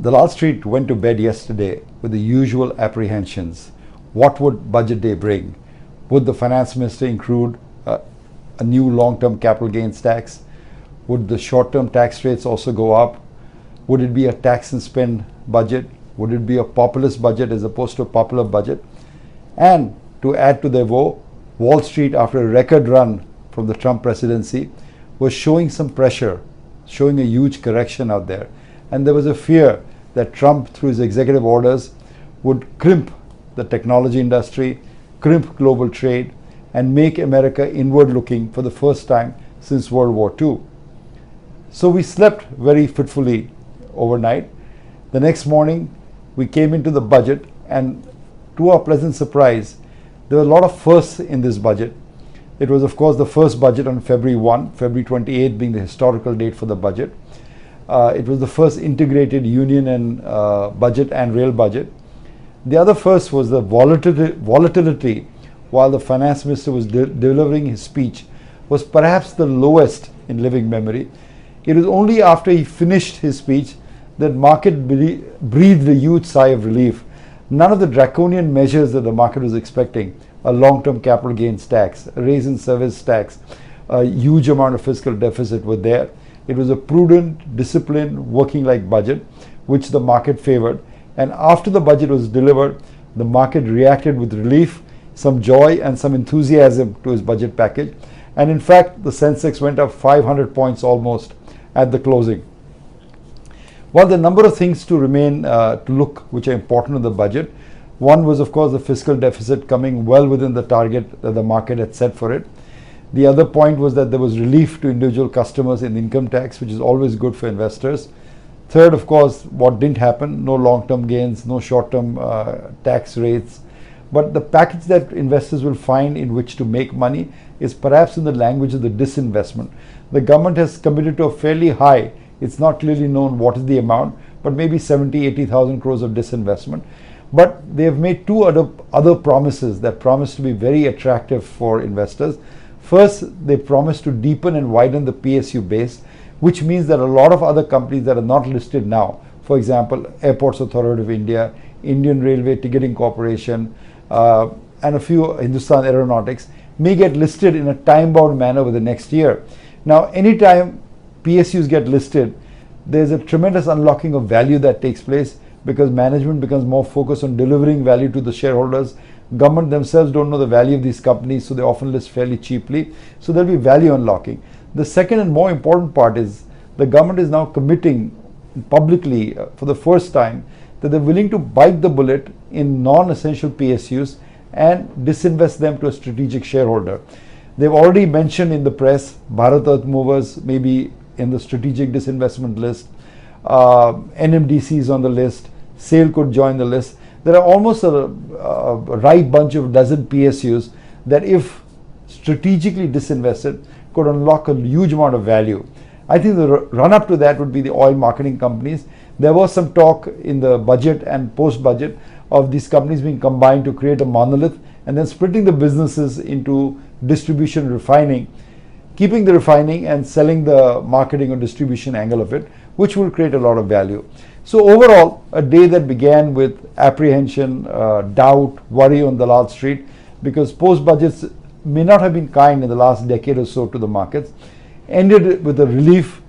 The Wall Street went to bed yesterday with the usual apprehensions. What would budget day bring? Would the finance minister include a new long-term capital gains tax? Would the short-term tax rates also go up? Would it be a tax and spend budget? Would it be a populist budget as opposed to a popular budget? And to add to their woe, Wall Street, after a record run from the Trump presidency, was showing some pressure, showing a huge correction out there. And there was a fear that Trump, through his executive orders, would crimp the technology industry, crimp global trade, and make America inward-looking for the first time since World War II. So we slept very fitfully overnight. The next morning, we came into the budget, and to our pleasant surprise, there were a lot of firsts in this budget. It was, of course, the first budget on February 1, February 28 being the historical date for the budget. It was the first integrated union and budget and real budget. The other first was the volatility while the finance minister was delivering his speech was perhaps the lowest in living memory. It was only after he finished his speech that market breathed a huge sigh of relief. None of the draconian measures that the market was expecting, a long-term capital gains tax, a raise in service tax, a huge amount of fiscal deficit were there. It was a prudent, disciplined, working-like budget, which the market favored. And after the budget was delivered, the market reacted with relief, some joy, and some enthusiasm to his budget package. And in fact, the Sensex went up 500 points almost at the closing. Well, there are a number of things to remain to look which are important in the budget. One was, of course, the fiscal deficit coming well within the target that the market had set for it. The other point was that there was relief to individual customers in income tax, which is always good for investors. Third, of course, what didn't happen, no long-term gains, no short-term tax rates. But the package that investors will find in which to make money is perhaps in the language of the disinvestment. The government has committed to a fairly high, it's not clearly known what is the amount, but maybe 70, 80,000 crores of disinvestment. But they have made two other promises that promise to be very attractive for investors. First, they promise to deepen and widen the PSU base, which means that a lot of other companies that are not listed now, for example, Airports Authority of India, Indian Railway Ticketing Corporation, and a few Hindustan Aeronautics, may get listed in a time-bound manner over the next year. Now, anytime PSUs get listed, there's a tremendous unlocking of value that takes place because management becomes more focused on delivering value to the shareholders. Government themselves don't know the value of these companies, so they often list fairly cheaply. So there'll be value unlocking. The second and more important part is the government is now committing publicly for the first time that they're willing to bite the bullet in non-essential PSUs and disinvest them to a strategic shareholder. They've already mentioned in the press Bharat Earth Movers may be in the strategic disinvestment list, NMDC is on the list, SAIL could join the list. There are almost a ripe bunch of dozen PSUs that if strategically disinvested could unlock a huge amount of value. I think the run-up to that would be the oil marketing companies. There was some talk in the budget and post-budget of these companies being combined to create a monolith and then splitting the businesses into distribution and refining, keeping the refining and selling the marketing or distribution angle of it, which will create a lot of value. So overall, a day that began with apprehension, doubt, worry on the Wall Street, because post-budgets may not have been kind in the last decade or so to the markets, ended with a relief,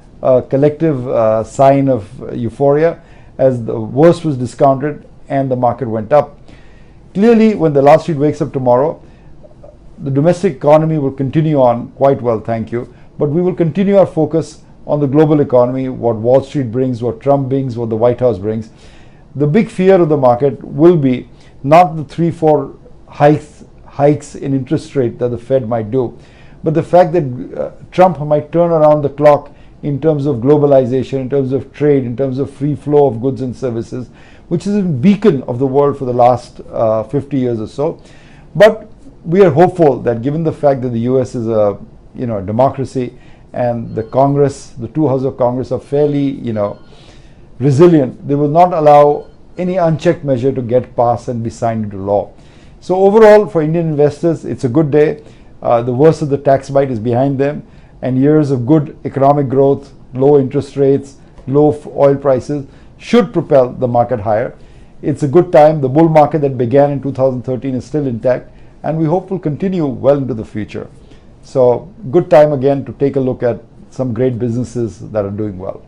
collective sign of euphoria as the worst was discounted and the market went up. Clearly, when the Wall Street wakes up tomorrow, the domestic economy will continue on quite well, thank you, but we will continue our focus on the global economy, what Wall Street brings, what Trump brings, what the White House brings. The big fear of the market will be not the 3-4 hikes in interest rate that the Fed might do, but the fact that Trump might turn around the clock in terms of globalization, in terms of trade, in terms of free flow of goods and services, which is a beacon of the world for the last 50 years or so. But we are hopeful that given the fact that the US is a democracy and the Congress, the two houses of Congress are fairly resilient, they will not allow any unchecked measure to get passed and be signed into law. So overall, for Indian investors, it's a good day. The worst of the tax bite is behind them, and years of good economic growth, low interest rates, low oil prices should propel the market higher. It's a good time. The bull market that began in 2013 is still intact, and we hope will continue well into the future. So good time again to take a look at some great businesses that are doing well.